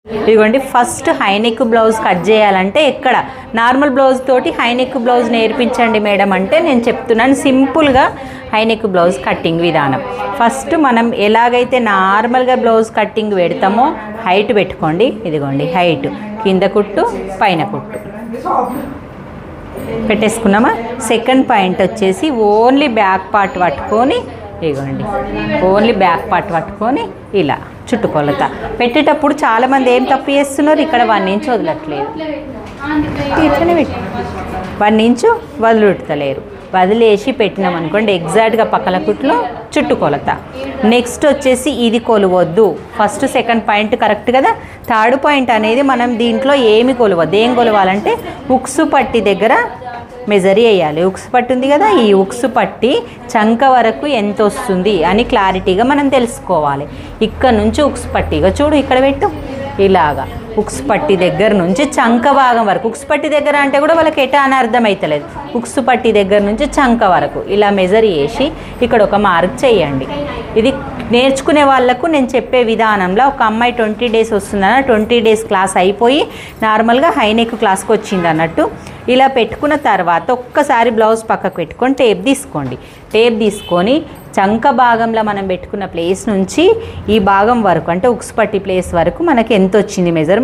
ఇదిగోండి first high neck blouse cut చేయాలంటే ఎక్కడ నార్మల్ బ్లౌజ్ తోటి హై నెక్ బ్లౌజ్ నేర్పించండి మేడం అంటే నేను చెప్తున్నాను సింపుల్గా హై నెక్ బ్లౌజ్ కట్టింగ్ విధానం. ఫస్ట్ మనం ఎలాగైతే నార్మల్గా బ్లౌజ్ కట్టింగ్ పెడతామో హైట్ పెట్టుకోండి. ఇదిగోండి హైట్ కింద కుట్టు పైన కుట్టు పెట్టేసుకున్నామా. సెకండ్ పాయింట్ వచ్చేసి ఓన్లీ బ్యాక్ పార్ట్ పట్టుకొని ఇదిగోండి ఓన్లీ బ్యాక్ పార్ట్ పట్టుకొని ఇలా చుట్టుకొలత పెట్టేటప్పుడు చాలామంది ఏం తప్పు చేస్తున్నారు, ఇక్కడ 1 ఇంచ్ వదలట్లేదు, ఇట్లనే పెట్టి 1 ఇంచు వదిలిపెడతలేరు. వదిలేసి పెట్టినాం అనుకోండి ఎగ్జాక్ట్గా పక్కల కుట్లో చుట్టుకొలత. నెక్స్ట్ వచ్చేసి ఇది కొలవద్దు. ఫస్ట్ సెకండ్ పాయింట్ కరెక్ట్ కదా. థర్డ్ పాయింట్ అనేది మనం దీంట్లో ఏమి కొలవద్దు. ఏం కొలవాలంటే ఉక్సు పట్టి దగ్గర మెజర్ వేయాలి. ఉక్సు పట్టి ఉంది కదా, ఈ ఉక్సు పట్టి చంక వరకు ఎంత వస్తుంది అని క్లారిటీగా మనం తెలుసుకోవాలి. ఇక్కడ నుంచి ఉక్సు పట్టిగా చూడు ఇక్కడ పెట్టు, ఇలాగా ఉక్సు పట్టి దగ్గర నుంచి చంక భాగం వరకు. ఉక్సు పట్టి దగ్గర అంటే కూడా వాళ్ళకి ఎటా అని అర్థమవుతలేదు. ఉక్సు పట్టి దగ్గర నుంచి చంక వరకు ఇలా మెజర్ చేసి ఇక్కడ ఒక మార్క్ చేయండి. ఇది నేర్చుకునే వాళ్ళకు నేను చెప్పే విధానంలో ఒక అమ్మాయి 20 డేస్ వస్తుందన్న 20 డేస్ క్లాస్ అయిపోయి నార్మల్గా హై నెక్ క్లాస్కి వచ్చింది అన్నట్టు. ఇలా పెట్టుకున్న తర్వాత ఒక్కసారి బ్లౌజ్ పక్కకు పెట్టుకొని టేప్ తీసుకోండి. టేప్ తీసుకొని చంక భాగంలో మనం పెట్టుకున్న ప్లేస్ నుంచి ఈ భాగం వరకు అంటే ఉక్సు పట్టి ప్లేస్ వరకు మనకి ఎంత వచ్చింది మెజర్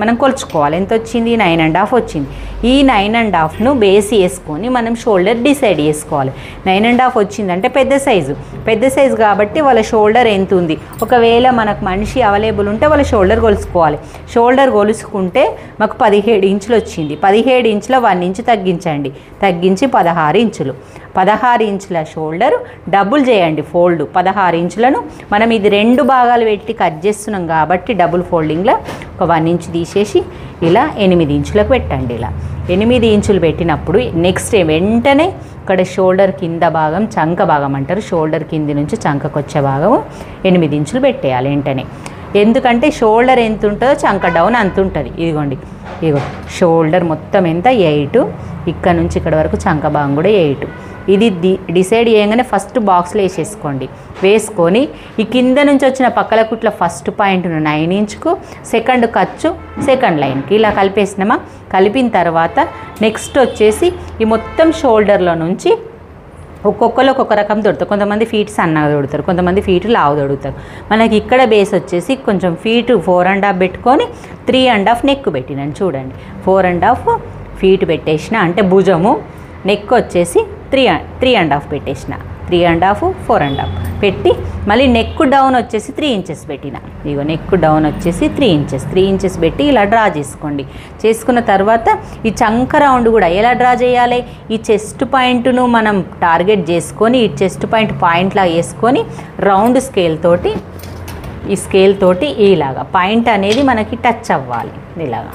మనం కొలుచుకోవాలి. ఎంత వచ్చింది? 9.5 వచ్చింది. ఈ 9.5ను బేస్ వేసుకొని మనం షోల్డర్ డిసైడ్ చేసుకోవాలి. 9.5 వచ్చిందంటే పెద్ద సైజు కాబట్టి వాళ్ళ షోల్డర్ ఎంత ఉంది. ఒకవేళ మనకు మనిషి అవైలబుల్ ఉంటే వాళ్ళ షోల్డర్ కొలుసుకోవాలి. షోల్డర్ కొలుసుకుంటే మాకు 17 ఇంచులు వచ్చింది. 17 ఇంచుల 1 ఇంచు తగ్గించండి. తగ్గించి 16 ఇంచులు. 16 ఇంచుల షోల్డర్ డబుల్ చేయండి ఫోల్డ్. 16 ఇంచులను మనం ఇది 2 భాగాలు పెట్టి కట్ చేస్తున్నాం కాబట్టి డబుల్ ఫోల్డింగ్లో ఒక 1 ఇంచు తీసేసి ఇలా 8 ఇంచులకు పెట్టండి. ఇలా 8 ఇంచులు పెట్టినప్పుడు నెక్స్ట్ వెంటనే ఇక్కడ షోల్డర్ కింద భాగం చంక భాగం అంటారు. షోల్డర్ కింది నుంచి చంకకు వచ్చే భాగం 8 ఇంచులు పెట్టేయాలి వెంటనే. ఎందుకంటే షోల్డర్ ఎంత ఉంటుందో చంక డౌన్ అంత ఉంటుంది. ఇదిగో షోల్డర్ మొత్తం ఎంత 8, ఇక్కడ నుంచి ఇక్కడ వరకు చంక భాగం కూడా 8. ఇది డిసైడ్ చేయగానే ఫస్ట్ బాక్స్లో వేసేసుకోండి. వేసుకొని ఈ కింద నుంచి వచ్చిన పక్కల కుట్ల ఫస్ట్ పాయింట్ను 9 ఇంచుకు సెకండ్ ఖర్చు సెకండ్ లైన్కి ఇలా కలిపేసినామా. కలిపిన తర్వాత నెక్స్ట్ వచ్చేసి ఈ మొత్తం షోల్డర్లో నుంచి ఒక్కొక్కరు ఒక్కొక్క రకం దొరుకుతారు. కొంతమంది ఫీట్ సన్నగా దొరుకుతారు, కొంతమంది ఫీట్ లావు దొరుకుతారు. మనకి ఇక్కడ బేస్ వచ్చేసి కొంచెం ఫీట్ 4.5 పెట్టుకొని 3.5 నెక్ పెట్టినాను. చూడండి 4.5 ఫీట్ పెట్టేసిన అంటే భుజము. నెక్ వచ్చేసి 3.5 పెట్టేసిన. 3.5 4.5 పెట్టి మళ్ళీ నెక్ డౌన్ వచ్చేసి 3 ఇంచెస్ పెట్టిన. ఇగో నెక్ డౌన్ వచ్చేసి 3 ఇంచెస్ పెట్టి ఇలా డ్రా చేసుకోండి. చేసుకున్న తర్వాత ఈ చంక రౌండ్ కూడా ఎలా డ్రా చేయాలి, ఈ చెస్ట్ పాయింట్ను మనం టార్గెట్ చేసుకొని ఈ చెస్ట్ పాయింట్లా వేసుకొని రౌండ్ స్కేల్ తోటి ఇలాగా పాయింట్ అనేది మనకి టచ్ అవ్వాలి. ఇలాగా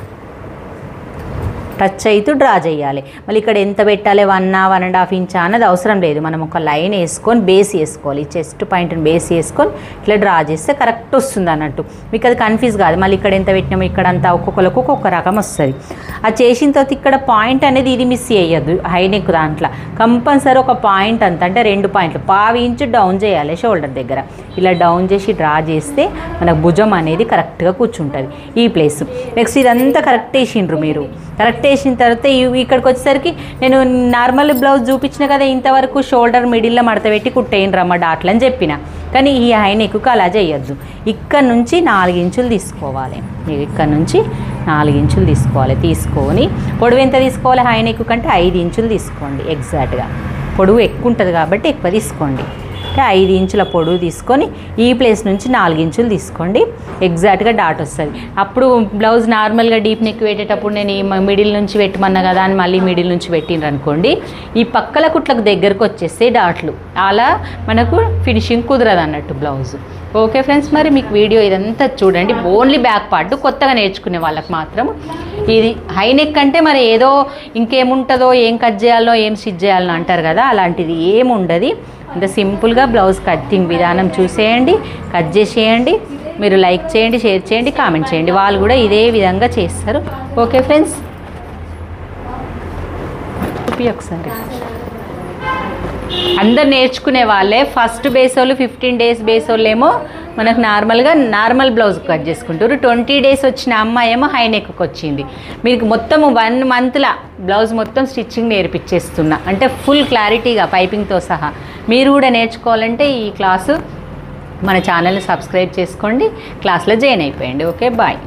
టచ్ అవుతూ డ్రా చేయాలి. మళ్ళీ ఇక్కడ ఎంత పెట్టాలి 1.5 ఇంచా అన్నది అవసరం లేదు. మనం ఒక లైన్ వేసుకొని బేస్ వేసుకోవాలి. చెస్ట్ పాయింట్ని బేస్ వేసుకొని ఇట్లా డ్రా చేస్తే కరెక్ట్ వస్తుంది అన్నట్టు. మీకు అది కన్ఫ్యూజ్ కాదు. మళ్ళీ ఇక్కడ ఎంత పెట్టినామో ఇక్కడంతా ఒక్కొక్కరికి ఒక్కొక్క రకం వస్తుంది. అది చేసిన తర్వాత ఇక్కడ పాయింట్ అనేది ఇది మిస్ అయ్యద్దు. హై నెక్ దాంట్లో కంపల్సరీ ఒక పాయింట్ అంత అంటే 2 పాయింట్లు 1/2 ఇంచు డౌన్ చేయాలి షోల్డర్ దగ్గర. ఇలా డౌన్ చేసి డ్రా చేస్తే మనకు భుజం అనేది కరెక్ట్గా కూర్చుంటుంది ఈ ప్లేస్. నెక్స్ట్ ఇదంతా కరెక్ట్ వేసిండ్రు మీరు. కరెక్ట్ వేసిన తర్వాత ఇక్కడికి వచ్చేసరికి నేను నార్మల్ బ్లౌజ్ చూపించిన కదా ఇంతవరకు షోల్డర్ మిడిల్లో మడత పెట్టి కుట్టేయండి రమ్మ డాట్లు అని చెప్పిన. కానీ ఈ హై నెక్కు అలా చేయొద్దు. ఇక్కడ నుంచి 4 ఇంచులు తీసుకోవాలి. ఇక్కడ నుంచి 4 ఇంచులు తీసుకోవాలి. తీసుకొని పొడవు ఎంత తీసుకోవాలి హై నెక్ కంటే 5 ఇంచులు తీసుకోండి. ఎగ్జాక్ట్గా పొడవు ఎక్కువ ఉంటుంది కాబట్టి ఎక్కువ తీసుకోండి. 5 ఇంచుల పొడవు తీసుకొని ఈ ప్లేస్ నుంచి 4 ఇంచులు తీసుకోండి. ఎగ్జాక్ట్గా డాట్ వస్తుంది. అప్పుడు బ్లౌజ్ నార్మల్గా డీప్ నెక్ పెట్టేటప్పుడు నేను ఈ మిడిల్ నుంచి పెట్టమన్నా కదా అని మళ్ళీ మిడిల్ నుంచి పెట్టిండ్రు అనుకోండి, ఈ పక్కల కుట్లకు దగ్గరకు వచ్చేస్తే డాట్లు అలా మనకు ఫినిషింగ్ కుదరదు అన్నట్టు బ్లౌజ్. ఓకే ఫ్రెండ్స్, మరి మీకు వీడియో ఇదంతా చూడండి. ఓన్లీ బ్యాక్ పార్ట్ కొత్తగా నేర్చుకునే వాళ్ళకి మాత్రం ఇది హై నెక్ అంటే మరి ఏదో ఇంకేముంటుందో ఏం కట్ చేయాలో ఏం స్టిచ్ చేయాలో అంటారు కదా, అలాంటిది ఏముండదు. అంత సింపుల్గా బ్లౌజ్ కటింగ్ విధానం చూసేయండి, కట్ చేసేయండి. మీరు లైక్ చేయండి, షేర్ చేయండి, కామెంట్ చేయండి. వాళ్ళు కూడా ఇదే విధంగా చేస్తారు. ఓకే ఫ్రెండ్స్, ఒకసారి అందరు నేర్చుకునే వాళ్ళే. ఫస్ట్ బేస్ వాళ్ళు 15 డేస్ బేస్ వాళ్ళు ఏమో మనకు నార్మల్గా నార్మల్ బ్లౌజ్ కట్ చేసుకుంటారు. 20 days వచ్చిన అమ్మాయి ఏమో హై నెక్కి వచ్చింది. మీకు మొత్తం 1 monthలో బ్లౌజ్ మొత్తం స్టిచ్చింగ్ నేర్పించేస్తున్నా, అంటే ఫుల్ క్లారిటీగా పైపింగ్తో సహా. మీరు కూడా నేర్చుకోవాలంటే ఈ క్లాసు మన ఛానల్ని సబ్స్క్రైబ్ చేసుకోండి, క్లాస్లో జాయిన్ అయిపోయండి. Okay, bye.